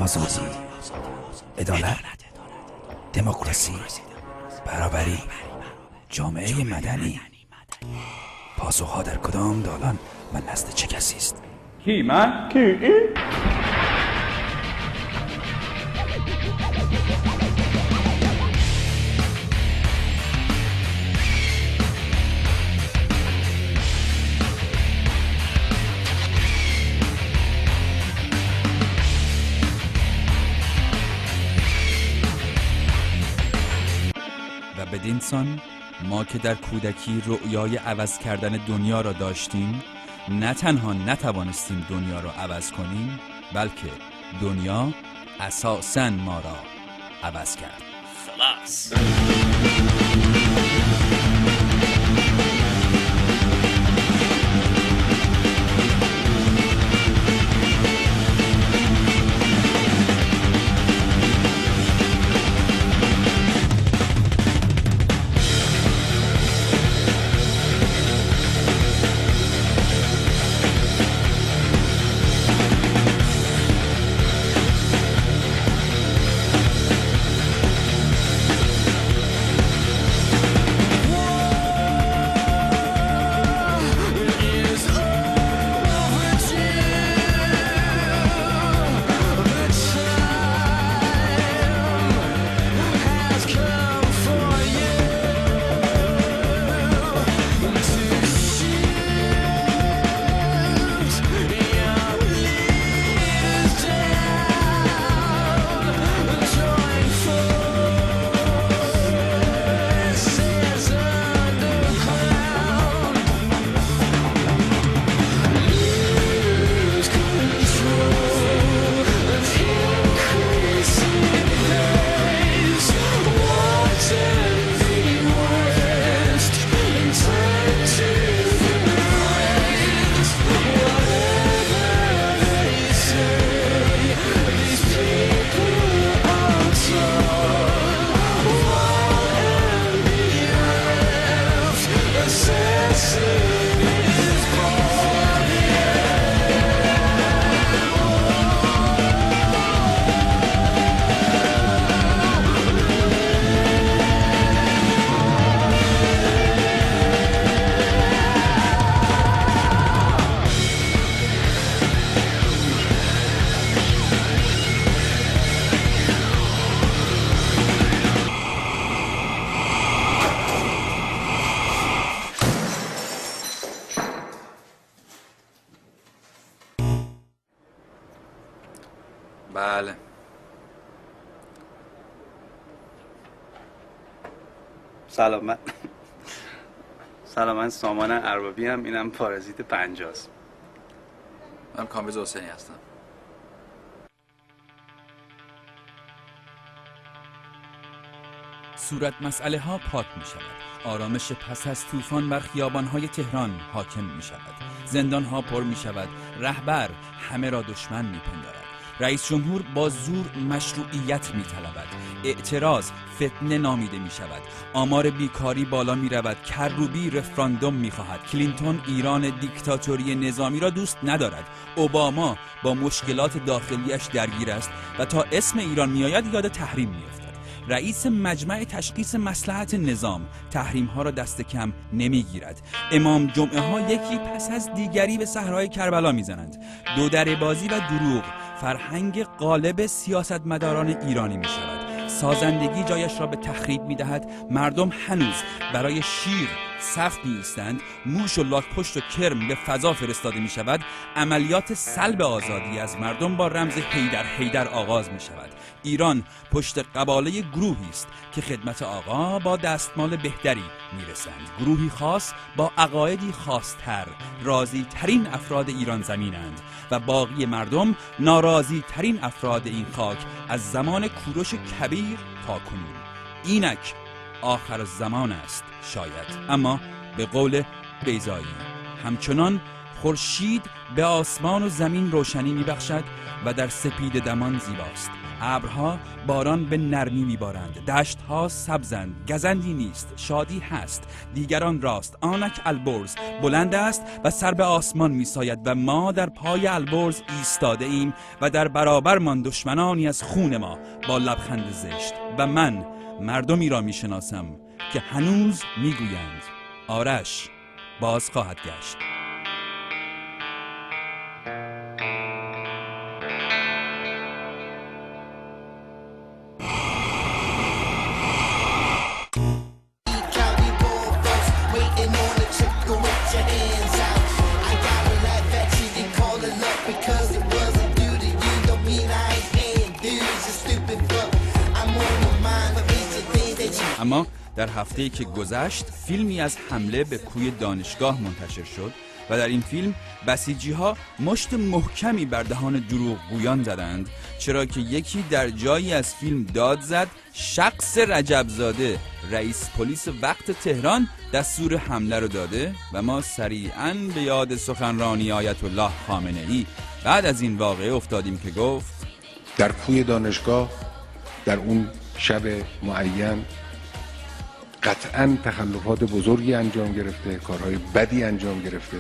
آزادی، عدالت، دموکراسی، برابری، جامعه مدنی. پاسخها در کدام دالان و نزد چه کسی است؟ کی من؟ کی این؟ و بدینسان ما که در کودکی رؤیای عوض کردن دنیا را داشتیم، نه تنها نتوانستیم دنیا را عوض کنیم، بلکه دنیا اساساً ما را عوض کرد. خلاص. بله. سلام، من سامان اربابی هم، اینم پارازیت 50 است. من کامبیز حسینی هستم. صورت مسئله ها پاک می شود. آرامش پس از طوفان بر خیابان‌های تهران حاکم می شود. زندان‌ها پر می شود. رهبر همه را دشمن می پندارد. رئیس جمهور با زور مشروعیت می طلبد. اعتراض فتنه نامیده می شود. آمار بیکاری بالا می رود. کروبی رفراندوم می خواهد. کلینتون ایران دیکتاتوری نظامی را دوست ندارد. اوباما با مشکلات داخلیش درگیر است و تا اسم ایران می آید یاد تحریم می افتد. رئیس مجمع تشخیص مصلحت نظام تحریم ها را دست کم نمی گیرد. امام جمعه ها یکی پس از دیگری به صحرای کربلا می زنند. دو در بازی و دروغ فرهنگ غالب سیاستمداران ایرانی می شود. سازندگی جایش را به تخریب می دهد. مردم هنوز برای شیر صف می ایستند. موش و لاک‌پشت و کرم به فضا فرستاده می شود. عملیات سلب آزادی از مردم با رمز حیدر آغاز می شود. ایران پشت قباله گروهی است که خدمت آقا با دستمال بهتری میرسند. گروهی خاص با عقایدی خاص‌تر، راضی ترین افراد ایران زمینند و باقی مردم ناراضی ترین افراد این خاک از زمان کوروش کبیر تا کنون. اینک آخر الزمان است شاید، اما به قول بیضایی همچنان خورشید به آسمان و زمین روشنی میبخشد و در سپید دمان زیباست. ابرها باران به نرمی میبارند، دشتها سبزند، گزندی نیست، شادی هست، دیگران راست. آنک البرز بلند است و سر به آسمان میساید و ما در پای البرز ایستاده ایم و در برابرمان دشمنانی از خون ما با لبخند زشت. و من مردمی را میشناسم که هنوز میگویند آرش باز خواهد گشت. اما در هفته‌ای که گذشت فیلمی از حمله به کوی دانشگاه منتشر شد و در این فیلم بسیجی‌ها مشت محکمی بر دهان دروغگویان زدند، چرا که یکی در جایی از فیلم داد زد شخص رجبزاده رئیس پلیس وقت تهران دستور حمله رو داده و ما سریعاً به یاد سخنرانی آیت الله خامنه‌ای بعد از این واقعه افتادیم که گفت در کوی دانشگاه در اون شب معین قطعاً تخلفات بزرگی انجام گرفته، کارهای بدی انجام گرفته.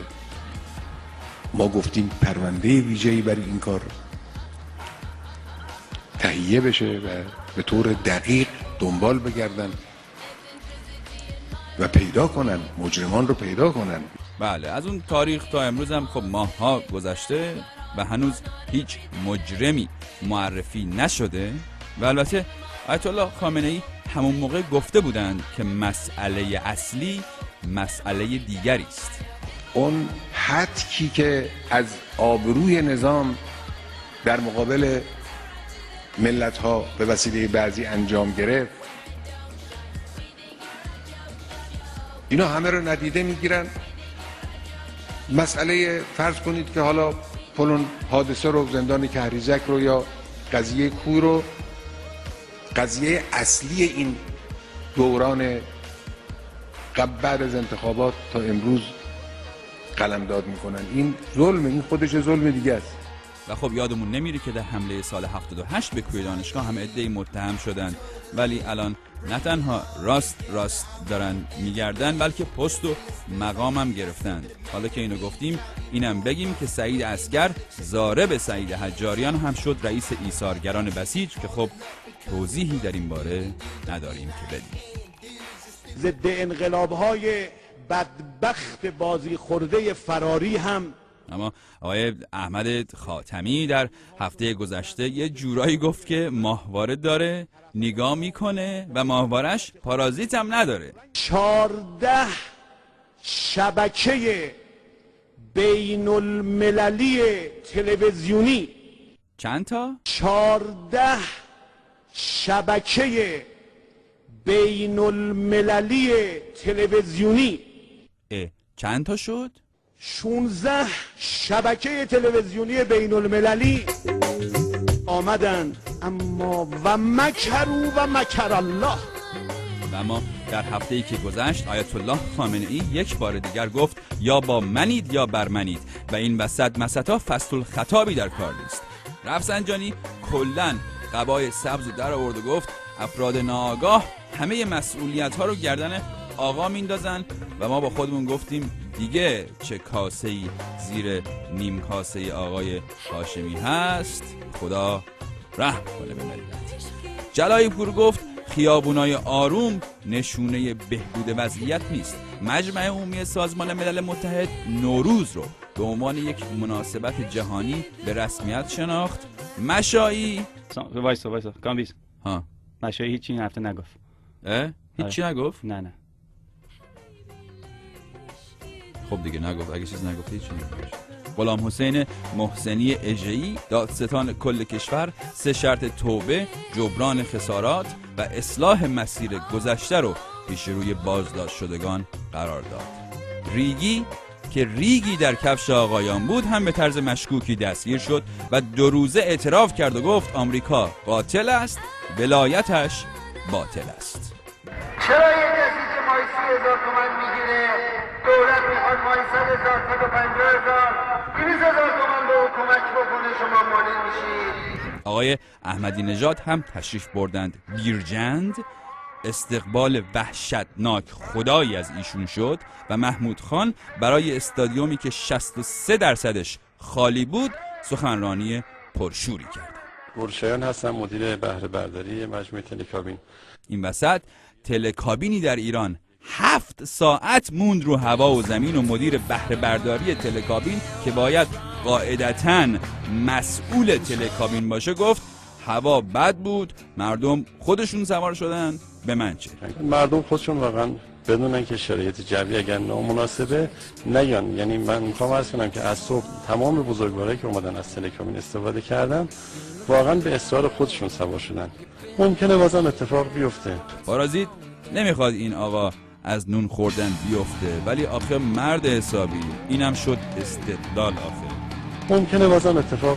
ما گفتیم پرونده ویژه‌ای برای این کار تهیه بشه و به طور دقیق دنبال بگردن و پیدا کنن، مجرمان رو پیدا کنن. بله، از اون تاریخ تا امروز هم خب ماه‌ها گذشته و هنوز هیچ مجرمی معرفی نشده و البته آیت الله خامنه‌ای همون موقع گفته بودند که مسئله اصلی مسئله دیگری است. اون حدکی که از آبروی نظام در مقابل ملت‌ها به وسیله بعضی انجام گرفت، اینا همه رو ندیده میگیرن. مسئله فرض کنید که حالا فلان حادثه رو، زندان کهریزک رو یا قضیه کوی رو، قضیه اصلی این دوران بعد از انتخابات تا امروز قلمداد میکنن. این ظلم، این خودش ظلم دیگه است. و خب یادمون نمیره که در حمله سال 78 به کوی دانشگاه هم عده‌ای متهم شدن، ولی الان نه تنها راست دارن میگردن بلکه پست و مقام هم گرفتن. حالا که اینو گفتیم اینم بگیم که سعید اصگر ضارب سعید حجاریان هم شد رئیس ایثارگران بسیج که خب توضیحی در این باره نداریم که بدیم. ضد انقلاب‌های بدبخت بازی خورده فراری هم. اما آقای احمد خاتمی در هفته گذشته یه جورایی گفت که ماهواره داره، نگاه میکنه و ماهوارش پارازیت هم نداره. 14 شبکه بین المللی تلویزیونی. چند تا؟ 14 شبکه بین المللی تلویزیونی. چند تا شد؟ 16 شبکه تلویزیونی بین المللی آمدند، اما و مکروا و مکر الله. و اما در هفته‌ای که گذشت آیت الله خامنه‌ای یک بار دیگر گفت یا با منید یا بر منید و این وسط مسطا فصل الخطابی در کار نیست. رفسنجانی کلاً قبای سبز در آورد و گفت افراد ناآگاه همه مسئولیت‌ها رو گردن آقا میندازن و ما با خودمون گفتیم دیگه چه کاسه‌ای زیر نیم کاسه آقای هاشمی هست، خدا رحم کنه به ملت. جلایی پور گفت خیابونای آروم نشونه بهبود وضعیت نیست. مجمع عمومی سازمان ملل متحد نوروز رو به عنوان یک مناسبت جهانی به رسمیت شناخت. مشایی وایسا کامبیز ها مشایی هیچی این هفته نگفت. هیچی نگفت؟ نه خب دیگه نگفت، اگه چیز نگفت هیچی نگفت. غلام حسین محسنی اژه‌ای دادستان کل کشور 3 شرط توبه، جبران خسارات و اصلاح مسیر گذشته رو پیش روی بازداشت شدگان قرار داد. ریگی که ریگی در کفش آقایان بود هم به طرز مشکوکی دستگیر شد و 2 روزه اعتراف کرد و گفت آمریکا قاتل است، ولایتش باطل است. چرا یه کسی که ماهی 30,000 تومن میگیره دولت میخواد ماهی 100,000 150,000 200,000 تومان به او کمک بکنه، شما مانع میشید. آقای احمدی نژاد هم تشریف بردند بیرجند. استقبال وحشتناک خدایی از ایشون شد و محمود خان برای استادیومی که 63% خالی بود سخنرانی پرشوری کرد. گلشایان هستم، مدیر بهره برداری مجموعه تلکابین. این وسط تلکابینی در ایران 7 ساعت موند رو هوا و زمین و مدیر بهره برداری تلکابین که باید قاعدتاً مسئول تلکابین باشه گفت هوا بد بود، مردم خودشون سوار شدن، به من چه؟ مردم خودشون واقعا بدونن که شرایط جوی اگر نامناسبه نیان. یعنی من میخوام عرض کنم که از صبح تمام بزرگوارایی که اومدن از تلکابین استفاده کردن واقعا به اصرار خودشون سوار شدن. ممکنه بازم اتفاق بیفته. پارازیت نمیخواد این آقا از نون خوردن بیفته، ولی آخه مرد حسابی، اینم شد استدلال آخه. ممکنه بازم اتفاق